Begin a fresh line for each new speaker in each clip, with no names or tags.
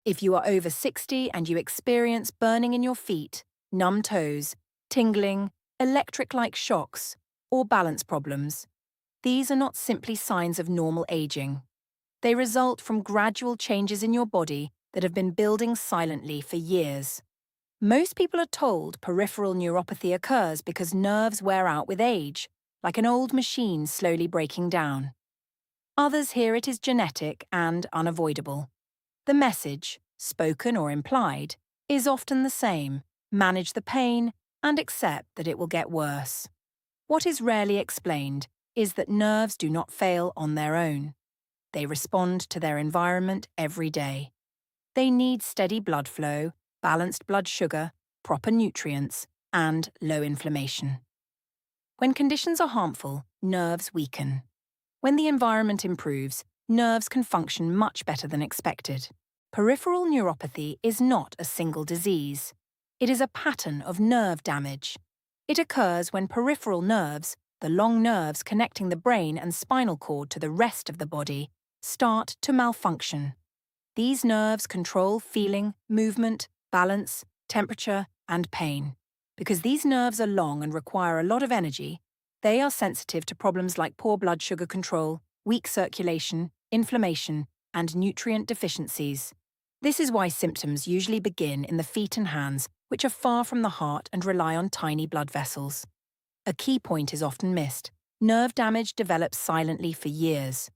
If you are over 60 and you experience burning in your feet, numb toes, tingling, electric-like shocks, or balance problems, these are not simply signs of normal aging. They result from gradual changes in your body that have been building silently for years. Most people are told peripheral neuropathy occurs because nerves wear out with age, like an old machine slowly breaking down. Others hear it is genetic and unavoidable. The message, spoken or implied, is often the same: manage the pain and accept that it will get worse. What is rarely explained is that nerves do not fail on their own. They respond to their environment every day. They need steady blood flow, balanced blood sugar, proper nutrients, and low inflammation. When conditions are harmful, nerves weaken. When the environment improves, nerves can function much better than expected. Peripheral neuropathy is not a single disease. It is a pattern of nerve damage. It occurs when peripheral nerves, the long nerves connecting the brain and spinal cord to the rest of the body, start to malfunction. These nerves control feeling, movement, balance, temperature, and pain. Because these nerves are long and require a lot of energy, they are sensitive to problems like poor blood sugar control, weak circulation, inflammation, and nutrient deficiencies. This is why symptoms usually begin in the feet and hands, which are far from the heart and rely on tiny blood vessels. A key point is often missed. Nerve damage develops silently for years.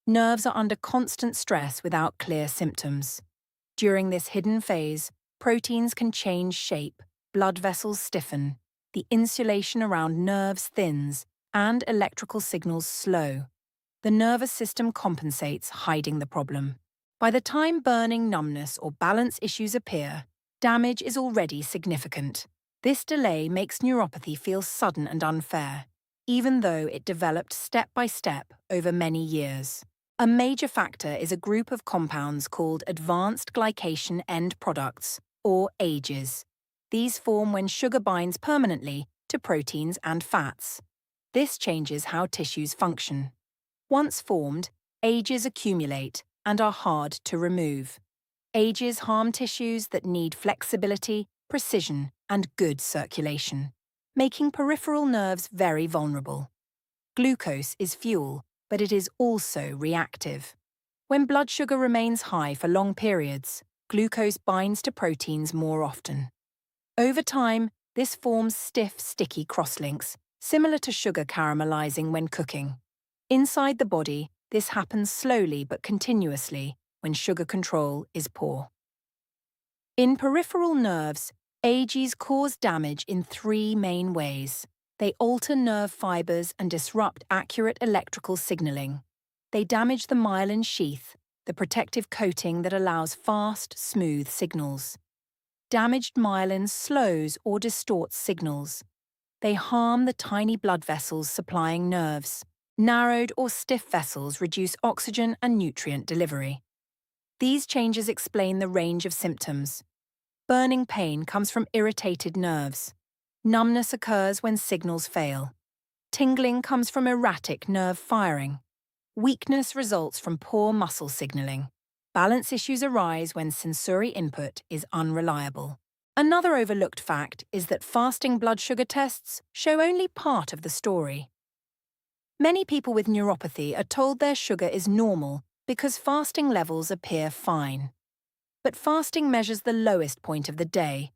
Nerves are under constant stress without clear symptoms. During this hidden phase, proteins can change shape, blood vessels stiffen, the insulation around nerves thins, and electrical signals slow. The nervous system compensates, hiding the problem. By the time burning, numbness, or balance issues appear, damage is already significant. This delay makes neuropathy feel sudden and unfair, even though it developed step by step over many years. A major factor is a group of compounds called advanced glycation end products, or AGEs. These form when sugar binds permanently to proteins and fats. This changes how tissues function. Once formed, AGEs accumulate and are hard to remove. AGEs harm tissues that need flexibility, precision, and good circulation, making peripheral nerves very vulnerable. Glucose is fuel, but it is also reactive. When blood sugar remains high for long periods, glucose binds to proteins more often. Over time, this forms stiff, sticky crosslinks, similar to sugar caramelizing when cooking. Inside the body, this happens slowly but continuously when sugar control is poor. In peripheral nerves, AGEs cause damage in three main ways. They alter nerve fibers and disrupt accurate electrical signaling. They damage the myelin sheath, the protective coating that allows fast, smooth signals. Damaged myelin slows or distorts signals. They harm the tiny blood vessels supplying nerves. Narrowed or stiff vessels reduce oxygen and nutrient delivery. These changes explain the range of symptoms. Burning pain comes from irritated nerves. Numbness occurs when signals fail. Tingling comes from erratic nerve firing. Weakness results from poor muscle signaling. Balance issues arise when sensory input is unreliable. Another overlooked fact is that fasting blood sugar tests show only part of the story. Many people with neuropathy are told their sugar is normal because fasting levels appear fine. But fasting measures the lowest point of the day,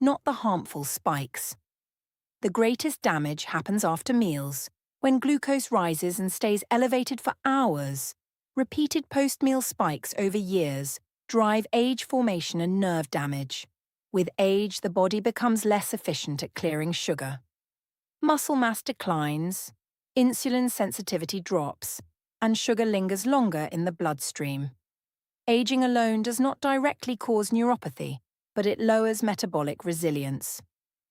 not the harmful spikes. The greatest damage happens after meals, when glucose rises and stays elevated for hours. Repeated post-meal spikes over years drive age formation and nerve damage. With age, the body becomes less efficient at clearing sugar. Muscle mass declines, insulin sensitivity drops, and sugar lingers longer in the bloodstream. Aging alone does not directly cause neuropathy, but it lowers metabolic resilience.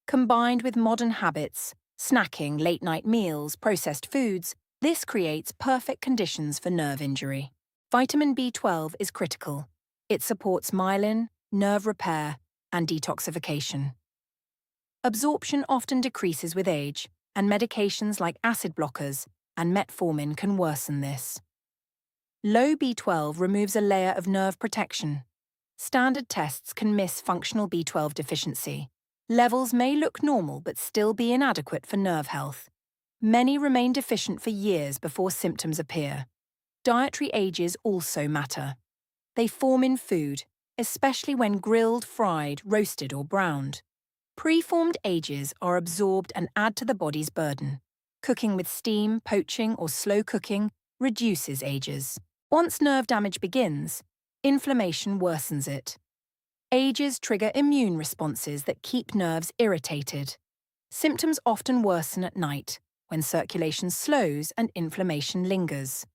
Combined with modern habits, snacking, late-night meals, processed foods, this creates perfect conditions for nerve injury. Vitamin B12 is critical. It supports myelin, nerve repair, and detoxification. Absorption often decreases with age, and medications like acid blockers and metformin can worsen this. Low B12 removes a layer of nerve protection. Standard tests can miss functional B12 deficiency. Levels may look normal but still be inadequate for nerve health. Many remain deficient for years before symptoms appear. Dietary ages also matter. They form in food, especially when grilled, fried, roasted or browned. Preformed ages are absorbed and add to the body's burden. Cooking with steam, poaching or slow cooking reduces ages. Once nerve damage begins, inflammation worsens it. Ages trigger immune responses that keep nerves irritated. Symptoms often worsen at night, when circulation slows and inflammation lingers.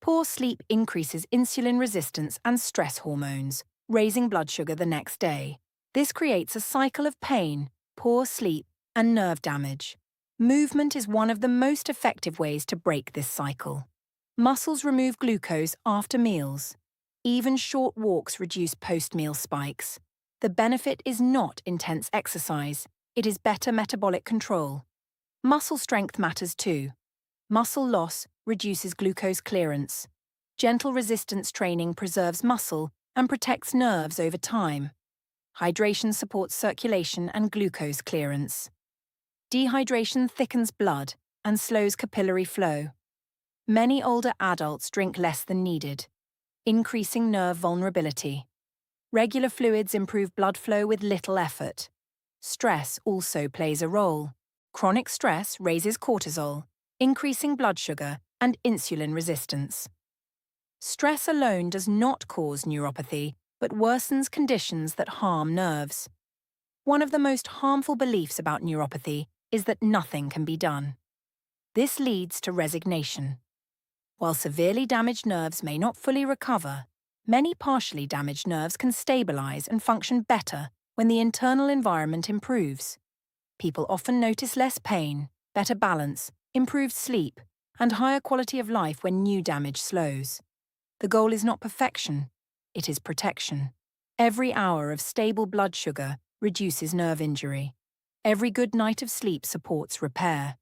Poor sleep increases insulin resistance and stress hormones, raising blood sugar the next day. This creates a cycle of pain, poor sleep, and nerve damage. Movement is one of the most effective ways to break this cycle. Muscles remove glucose after meals. Even short walks reduce post-meal spikes. The benefit is not intense exercise, it is better metabolic control. Muscle strength matters too. Muscle loss reduces glucose clearance. Gentle resistance training preserves muscle and protects nerves over time. Hydration supports circulation and glucose clearance. Dehydration thickens blood and slows capillary flow. Many older adults drink less than needed, increasing nerve vulnerability. Regular fluids improve blood flow with little effort. Stress also plays a role. Chronic stress raises cortisol, increasing blood sugar and insulin resistance. Stress alone does not cause neuropathy, but worsens conditions that harm nerves. One of the most harmful beliefs about neuropathy is that nothing can be done. This leads to resignation. While severely damaged nerves may not fully recover, many partially damaged nerves can stabilize and function better when the internal environment improves. People often notice less pain, better balance, improved sleep, and higher quality of life when new damage slows. The goal is not perfection, it is protection. Every hour of stable blood sugar reduces nerve injury. Every good night of sleep supports repair.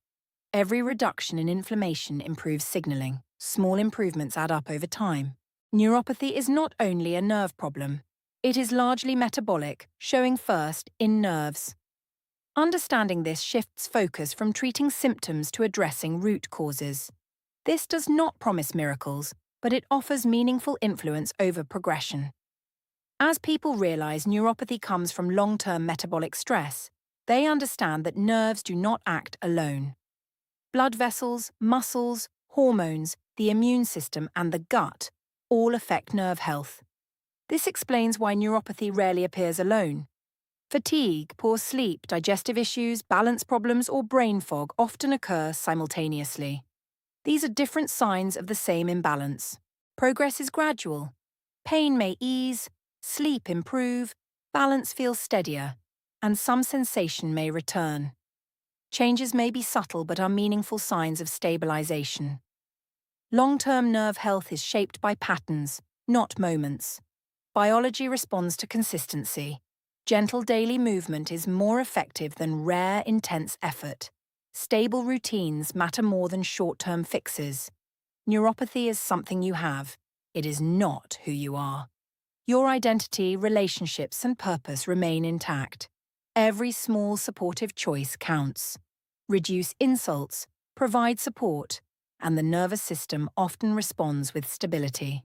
Every reduction in inflammation improves signaling. Small improvements add up over time. Neuropathy is not only a nerve problem. It is largely metabolic, showing first in nerves. Understanding this shifts focus from treating symptoms to addressing root causes. This does not promise miracles, but it offers meaningful influence over progression. As people realize neuropathy comes from long-term metabolic stress, they understand that nerves do not act alone. Blood vessels, muscles, hormones, the immune system, and the gut all affect nerve health. This explains why neuropathy rarely appears alone. Fatigue, poor sleep, digestive issues, balance problems, or brain fog often occur simultaneously. These are different signs of the same imbalance. Progress is gradual. Pain may ease, sleep improve, balance feels steadier, and some sensation may return. Changes may be subtle but are meaningful signs of stabilization. Long-term nerve health is shaped by patterns, not moments. Biology responds to consistency. Gentle daily movement is more effective than rare, intense effort. Stable routines matter more than short-term fixes. Neuropathy is something you have. It is not who you are. Your identity, relationships, and purpose remain intact. Every small supportive choice counts. Reduce insults, provide support, and the nervous system often responds with stability.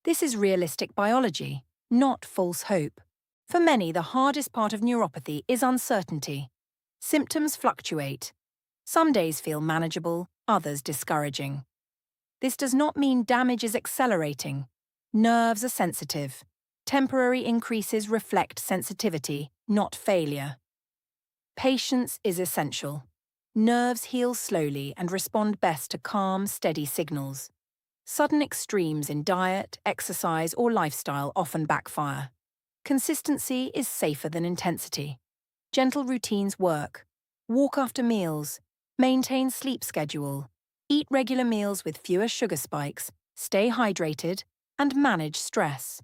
This is realistic biology, not false hope. For many, the hardest part of neuropathy is uncertainty. Symptoms fluctuate. Some days feel manageable, others discouraging. This does not mean damage is accelerating. Nerves are sensitive. Temporary increases reflect sensitivity, not failure. Patience is essential. Nerves heal slowly and respond best to calm, steady signals. Sudden extremes in diet, exercise, or lifestyle often backfire. Consistency is safer than intensity. Gentle routines work. Walk after meals. Maintain sleep schedule. Eat regular meals with fewer sugar spikes. Stay hydrated, and manage stress.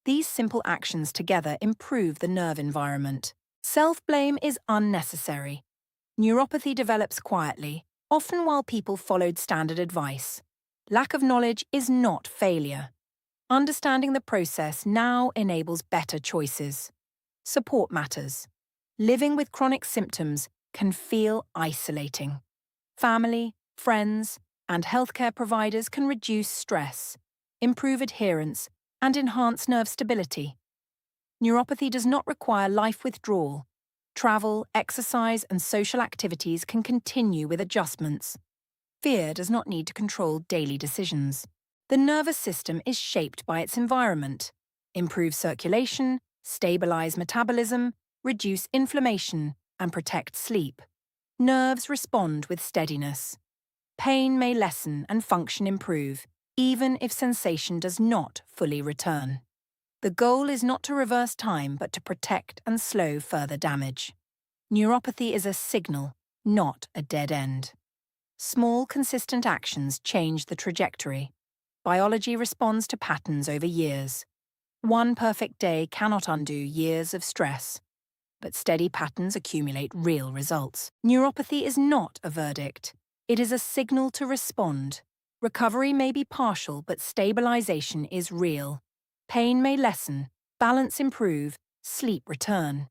These simple actions together improve the nerve environment. Self-blame is unnecessary. Neuropathy develops quietly, often while people followed standard advice. Lack of knowledge is not failure. Understanding the process now enables better choices. Support matters. Living with chronic symptoms can feel isolating. Family, friends, and healthcare providers can reduce stress, improve adherence, and enhance nerve stability. Neuropathy does not require life withdrawal. Travel, exercise, and social activities can continue with adjustments. Fear does not need to control daily decisions. The nervous system is shaped by its environment. Improve circulation, stabilize metabolism, reduce inflammation, and protect sleep. Nerves respond with steadiness. Pain may lessen and function improve, even if sensation does not fully return. The goal is not to reverse time, but to protect and slow further damage. Neuropathy is a signal, not a dead end. Small, consistent actions change the trajectory. Biology responds to patterns over years. One perfect day cannot undo years of stress, but steady patterns accumulate real results. Neuropathy is not a verdict. It is a signal to respond. Recovery may be partial, but stabilization is real. Pain may lessen, balance improve, sleep return.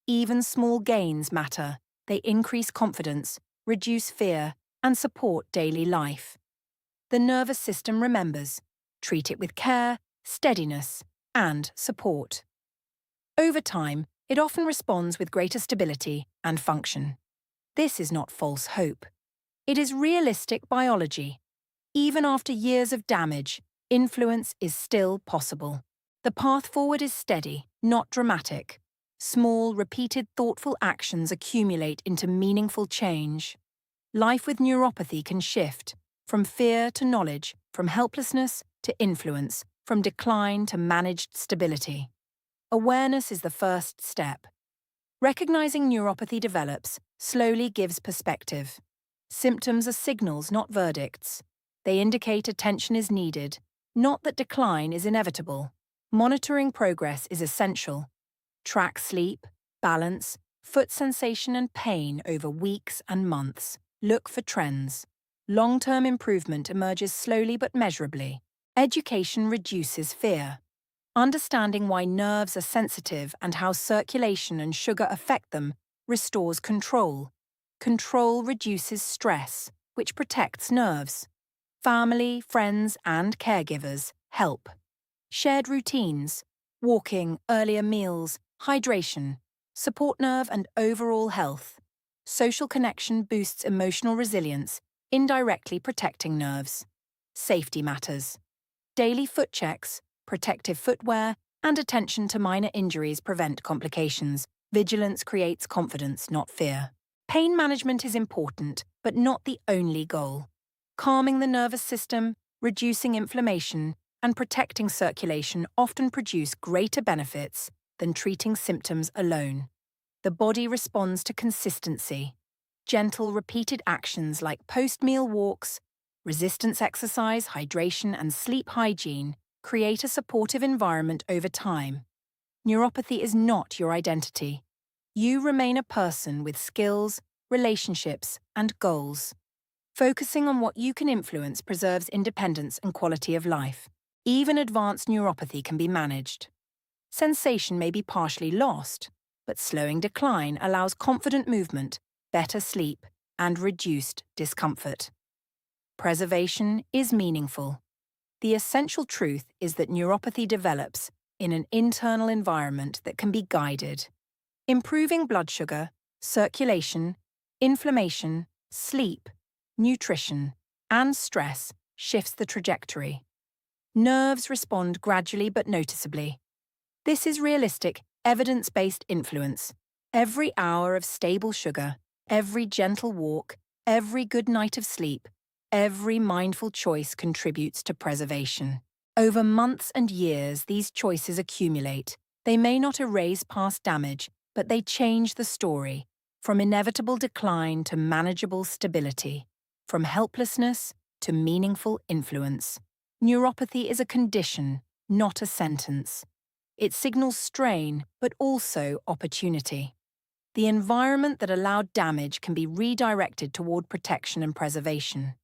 Even small gains matter. They increase confidence, reduce fear, and support daily life. The nervous system remembers. Treat it with care, steadiness, and support. Over time, it often responds with greater stability and function. This is not false hope. It is realistic biology. Even after years of damage, influence is still possible. The path forward is steady, not dramatic. Small, repeated, thoughtful actions accumulate into meaningful change. Life with neuropathy can shift from fear to knowledge, from helplessness to influence, from decline to managed stability. Awareness is the first step. Recognizing neuropathy develops slowly gives perspective. Symptoms are signals, not verdicts. They indicate attention is needed, not that decline is inevitable. Monitoring progress is essential. Track sleep, balance, foot sensation and pain over weeks and months. Look for trends. Long-term improvement emerges slowly but measurably. Education reduces fear. Understanding why nerves are sensitive and how circulation and sugar affect them restores control. Control reduces stress, which protects nerves. Family, friends, and caregivers help. Shared routines, walking, earlier meals, hydration, support nerve and overall health. Social connection boosts emotional resilience, indirectly protecting nerves. Safety matters. Daily foot checks, protective footwear, and attention to minor injuries prevent complications. Vigilance creates confidence, not fear. Pain management is important, but not the only goal. Calming the nervous system, reducing inflammation, and protecting circulation often produce greater benefits than treating symptoms alone. The body responds to consistency. Gentle, repeated actions like post-meal walks, resistance exercise, hydration, and sleep hygiene create a supportive environment over time. Neuropathy is not your identity. You remain a person with skills, relationships, and goals. Focusing on what you can influence preserves independence and quality of life. Even advanced neuropathy can be managed. Sensation may be partially lost, but slowing decline allows confident movement, better sleep, and reduced discomfort. Preservation is meaningful. The essential truth is that neuropathy develops in an internal environment that can be guided. Improving blood sugar, circulation, inflammation, sleep, nutrition, and stress shifts the trajectory. Nerves respond gradually but noticeably. This is realistic, evidence-based influence. Every hour of stable sugar, every gentle walk, every good night of sleep, every mindful choice contributes to preservation. Over months and years, these choices accumulate. They may not erase past damage, but they change the story, from inevitable decline to manageable stability, from helplessness to meaningful influence. Neuropathy is a condition, not a sentence. It signals strain, but also opportunity. The environment that allowed damage can be redirected toward protection and preservation.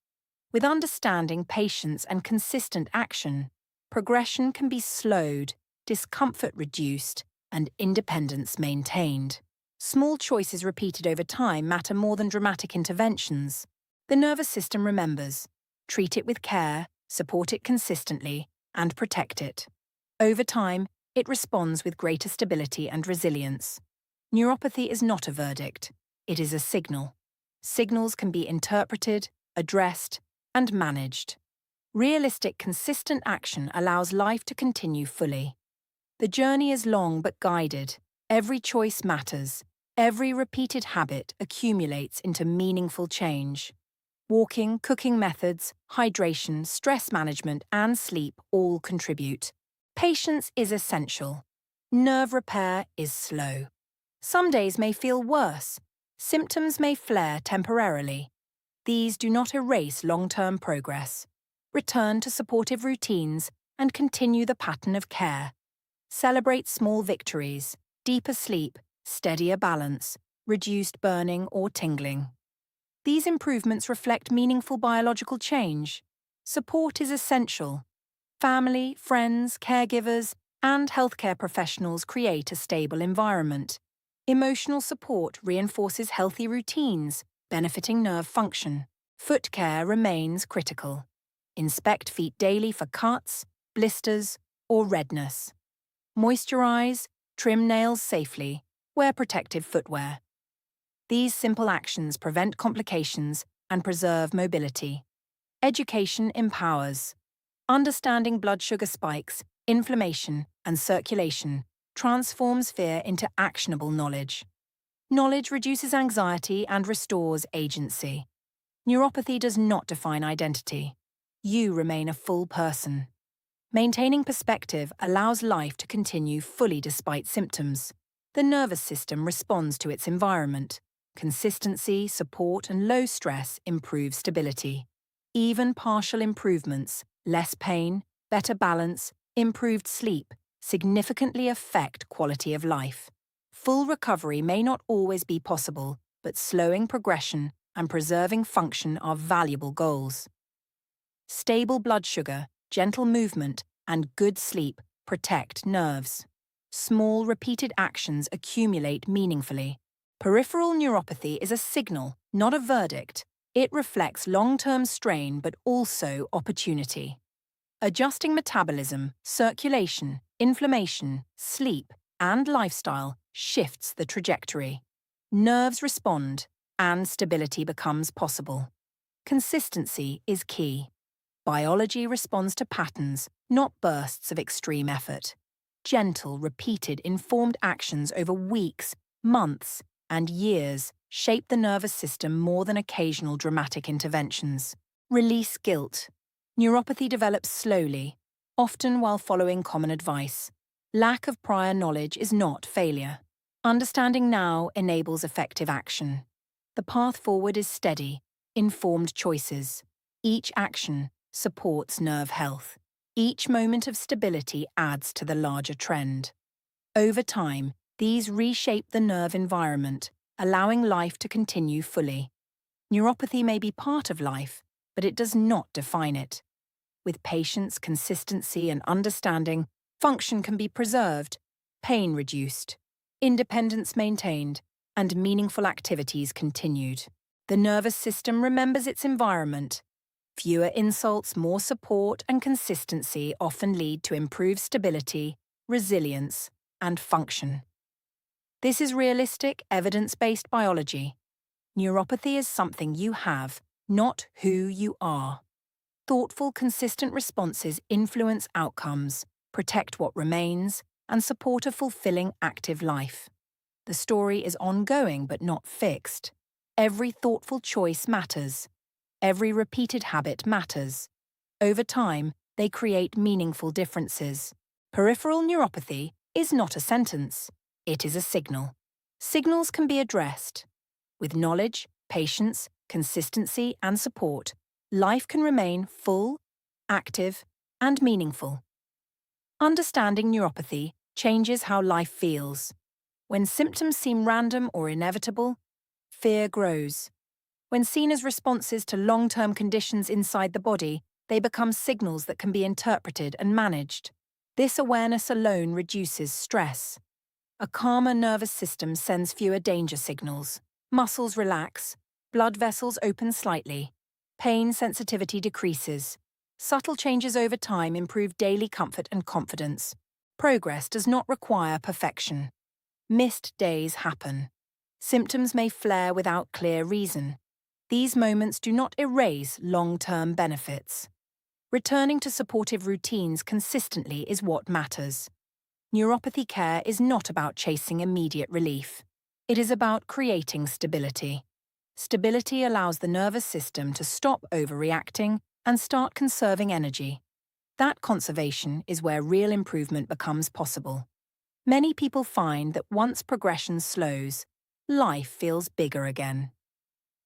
With understanding, patience, and consistent action, progression can be slowed, discomfort reduced, and independence maintained. Small choices repeated over time matter more than dramatic interventions. The nervous system remembers. Treat it with care, support it consistently, and protect it. Over time, it responds with greater stability and resilience. Neuropathy is not a verdict. It is a signal. Signals can be interpreted, addressed, and managed. Realistic, consistent action allows life to continue fully. The journey is long but guided. Every choice matters. Every repeated habit accumulates into meaningful change. Walking, cooking methods, hydration, stress management, and sleep all contribute. Patience is essential. Nerve repair is slow. Some days may feel worse. Symptoms may flare temporarily. These do not erase long-term progress. Return to supportive routines and continue the pattern of care. Celebrate small victories, deeper sleep, steadier balance, reduced burning or tingling. These improvements reflect meaningful biological change. Support is essential. Family, friends, caregivers, and healthcare professionals create a stable environment. Emotional support reinforces healthy routines, benefiting nerve function. Foot care remains critical. Inspect feet daily for cuts, blisters, or redness. Moisturize, trim nails safely, wear protective footwear. These simple actions prevent complications and preserve mobility. Education empowers. Understanding blood sugar spikes, inflammation, and circulation transforms fear into actionable knowledge. Knowledge reduces anxiety and restores agency. Neuropathy does not define identity. You remain a full person. Maintaining perspective allows life to continue fully despite symptoms. The nervous system responds to its environment. Consistency, support, and low stress improve stability. Even partial improvements, less pain, better balance, improved sleep, significantly affect quality of life. Full recovery may not always be possible, but slowing progression and preserving function are valuable goals. Stable blood sugar, gentle movement, and good sleep protect nerves. Small, repeated actions accumulate meaningfully. Peripheral neuropathy is a signal, not a verdict. It reflects long-term strain but also opportunity. Adjusting metabolism, circulation, inflammation, sleep, and lifestyle shifts the trajectory. Nerves respond, and stability becomes possible. Consistency is key. Biology responds to patterns, not bursts of extreme effort. Gentle, repeated, informed actions over weeks, months, and years shape the nervous system more than occasional dramatic interventions. Release guilt. Neuropathy develops slowly, often while following common advice. Lack of prior knowledge is not failure. Understanding now enables effective action. The path forward is steady, informed choices. Each action supports nerve health. Each moment of stability adds to the larger trend. Over time, these reshape the nerve environment, allowing life to continue fully. Neuropathy may be part of life, but it does not define it. With patience, consistency, and understanding, function can be preserved, pain reduced, independence maintained, and meaningful activities continued. The nervous system remembers its environment. Fewer insults, more support, and consistency often lead to improved stability, resilience, and function. This is realistic, evidence-based biology. Neuropathy is something you have, not who you are. Thoughtful, consistent responses influence outcomes, protect what remains, and support a fulfilling, active life. The story is ongoing but not fixed. Every thoughtful choice matters. Every repeated habit matters. Over time, they create meaningful differences. Peripheral neuropathy is not a sentence. It is a signal. Signals can be addressed. With knowledge, patience, consistency, and support, life can remain full, active, and meaningful. Understanding neuropathy changes how life feels. When symptoms seem random or inevitable, fear grows. When seen as responses to long-term conditions inside the body, They become signals that can be interpreted and managed. This awareness alone reduces stress. A calmer nervous system sends fewer danger signals. Muscles relax, blood vessels open slightly, pain sensitivity decreases. Subtle changes over time improve daily comfort and confidence. Progress does not require perfection. Missed days happen. Symptoms may flare without clear reason. These moments do not erase long-term benefits. Returning to supportive routines consistently is what matters. Neuropathy care is not about chasing immediate relief. It is about creating stability. Stability allows the nervous system to stop overreacting and start conserving energy. That conservation is where real improvement becomes possible. Many people find that once progression slows, life feels bigger again.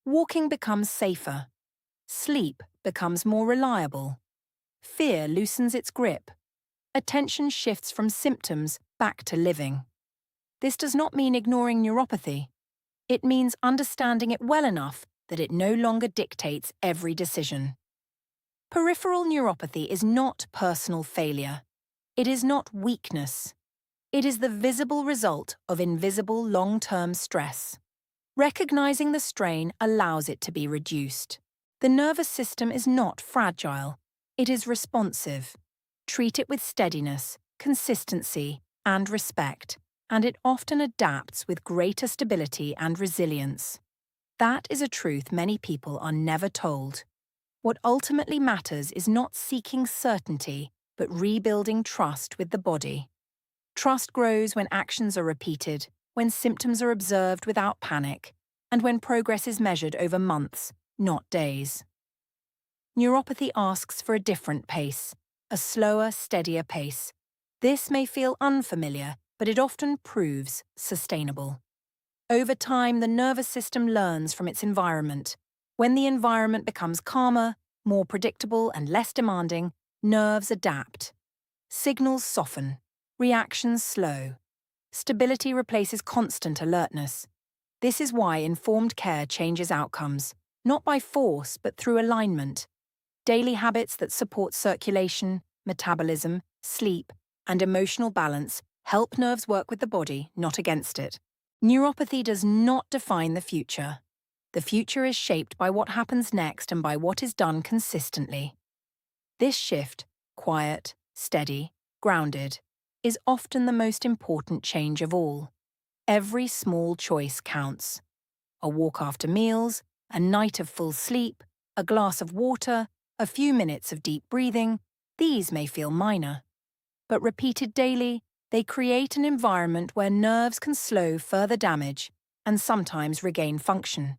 Walking becomes safer. Sleep becomes more reliable. Fear loosens its grip. Attention shifts from symptoms back to living. This does not mean ignoring neuropathy. It means understanding it well enough that it no longer dictates every decision. Peripheral neuropathy is not personal failure. It is not weakness. It is the visible result of invisible long-term stress. Recognizing the strain allows it to be reduced. The nervous system is not fragile. It is responsive. Treat it with steadiness, consistency, and respect, and it often adapts with greater stability and resilience. That is a truth many people are never told. What ultimately matters is not seeking certainty, but rebuilding trust with the body. Trust grows when actions are repeated, when symptoms are observed without panic, and when progress is measured over months, not days. Neuropathy asks for a different pace, a slower, steadier pace. This may feel unfamiliar, but it often proves sustainable. Over time, the nervous system learns from its environment. When the environment becomes calmer, more predictable, and less demanding, nerves adapt. Signals soften. Reactions slow. Stability replaces constant alertness. This is why informed care changes outcomes, not by force but through alignment. Daily habits that support circulation, metabolism, sleep, and emotional balance help nerves work with the body, not against it. Neuropathy does not define the future. The future is shaped by what happens next and by what is done consistently. This shift, quiet, steady, grounded, is often the most important change of all. Every small choice counts. A walk after meals, a night of full sleep, a glass of water, a few minutes of deep breathing, these may feel minor. But repeated daily, they create an environment where nerves can slow further damage and sometimes regain function.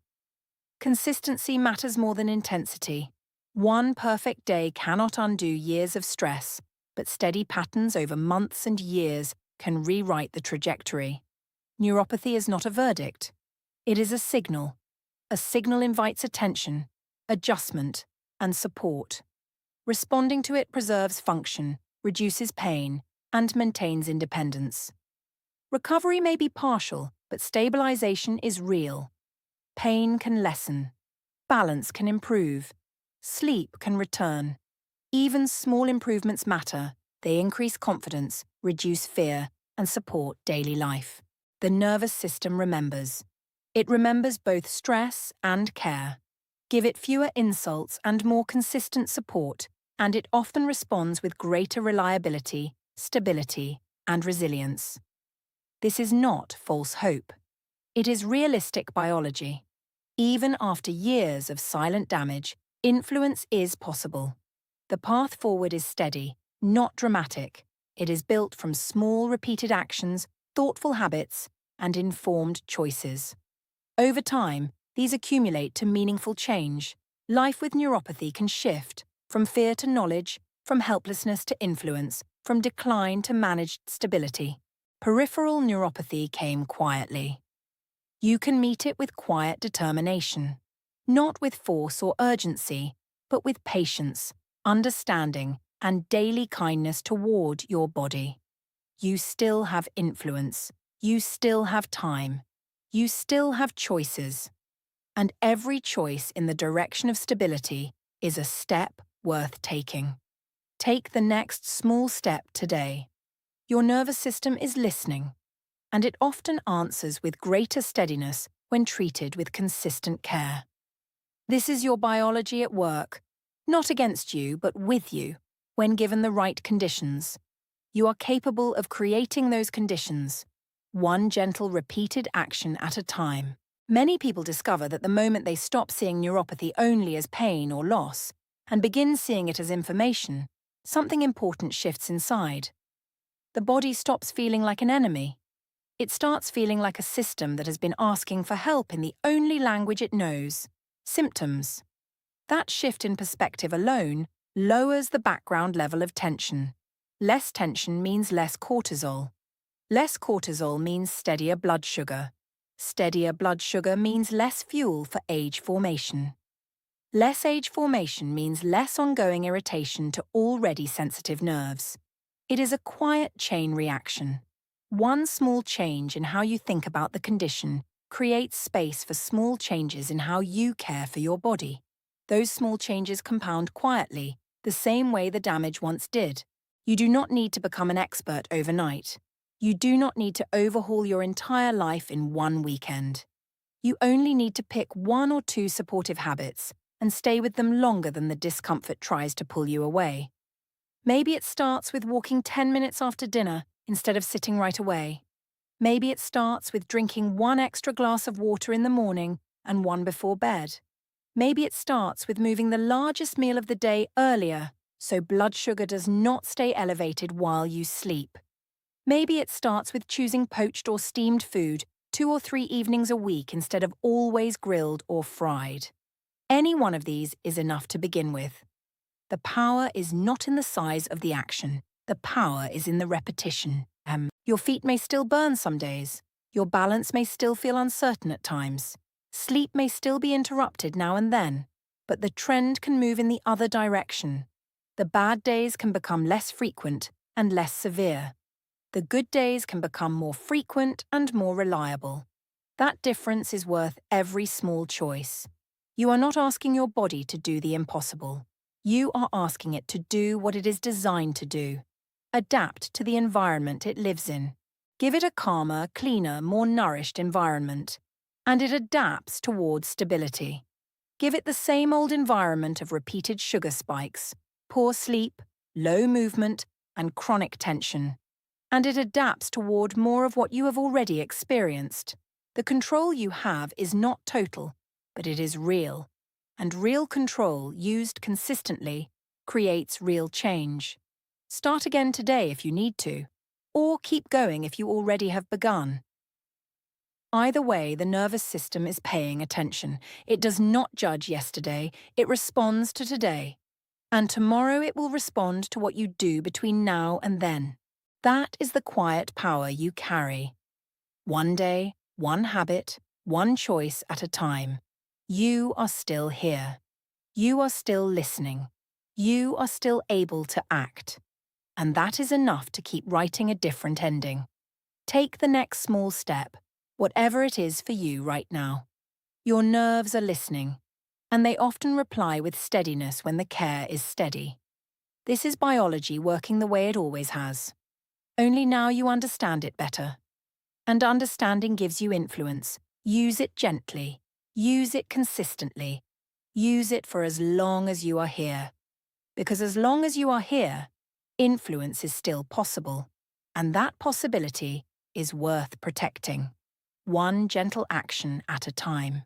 Consistency matters more than intensity. One perfect day cannot undo years of stress, but steady patterns over months and years can rewrite the trajectory. Neuropathy is not a verdict. It is a signal. A signal invites attention, adjustment, and support. Responding to it preserves function, reduces pain, and maintains independence. Recovery may be partial, but stabilization is real. Pain can lessen. Balance can improve. Sleep can return. Even small improvements matter. They increase confidence, reduce fear, and support daily life. The nervous system remembers. It remembers both stress and care. Give it fewer insults and more consistent support, and it often responds with greater reliability, stability, and resilience. This is not false hope. It is realistic biology. Even after years of silent damage, influence is possible. The path forward is steady, not dramatic. It is built from small, repeated actions, thoughtful habits, and informed choices. Over time, these accumulate to meaningful change. Life with neuropathy can shift from fear to knowledge, from helplessness to influence, from decline to managed stability. Peripheral neuropathy came quietly. You can meet it with quiet determination, not with force or urgency, but with patience, understanding, and daily kindness toward your body. You still have influence. You still have time. You still have choices. And every choice in the direction of stability is a step worth taking. Take the next small step today. Your nervous system is listening, and it often answers with greater steadiness when treated with consistent care. This is your biology at work, not against you, but with you, when given the right conditions. You are capable of creating those conditions, one gentle repeated action at a time. Many people discover that the moment they stop seeing neuropathy only as pain or loss and begin seeing it as information, something important shifts inside. The body stops feeling like an enemy. It starts feeling like a system that has been asking for help in the only language it knows: symptoms. That shift in perspective alone lowers the background level of tension. Less tension means less cortisol. Less cortisol means steadier blood sugar. Steadier blood sugar means less fuel for age formation. Less age formation means less ongoing irritation to already sensitive nerves. It is a quiet chain reaction. One small change in how you think about the condition creates space for small changes in how you care for your body. Those small changes compound quietly, the same way the damage once did. You do not need to become an expert overnight. You do not need to overhaul your entire life in one weekend. You only need to pick one or two supportive habits and stay with them longer than the discomfort tries to pull you away. Maybe it starts with walking 10 minutes after dinner instead of sitting right away. Maybe it starts with drinking one extra glass of water in the morning and one before bed. Maybe it starts with moving the largest meal of the day earlier so blood sugar does not stay elevated while you sleep. Maybe it starts with choosing poached or steamed food 2 or 3 evenings a week instead of always grilled or fried. Any one of these is enough to begin with. The power is not in the size of the action. The power is in the repetition. Your feet may still burn some days. Your balance may still feel uncertain at times. Sleep may still be interrupted now and then. But the trend can move in the other direction. The bad days can become less frequent and less severe. The good days can become more frequent and more reliable. That difference is worth every small choice. You are not asking your body to do the impossible. You are asking it to do what it is designed to do. Adapt to the environment it lives in. Give it a calmer, cleaner, more nourished environment. And it adapts towards stability. Give it the same old environment of repeated sugar spikes, poor sleep, low movement, and chronic tension. And it adapts toward more of what you have already experienced. The control you have is not total, but it is real. And real control, used consistently, creates real change. Start again today if you need to, or keep going if you already have begun. Either way, the nervous system is paying attention. It does not judge yesterday, it responds to today. And tomorrow it will respond to what you do between now and then. That is the quiet power you carry. One day, one habit, one choice at a time. You are still here. You are still listening. You are still able to act. And that is enough to keep writing a different ending. Take the next small step, whatever it is for you right now. Your nerves are listening, and they often reply with steadiness when the care is steady. This is biology working the way it always has. Only now you understand it better. And understanding gives you influence. Use it gently. Use it consistently. Use it for as long as you are here. Because as long as you are here, influence is still possible. And that possibility is worth protecting. One gentle action at a time.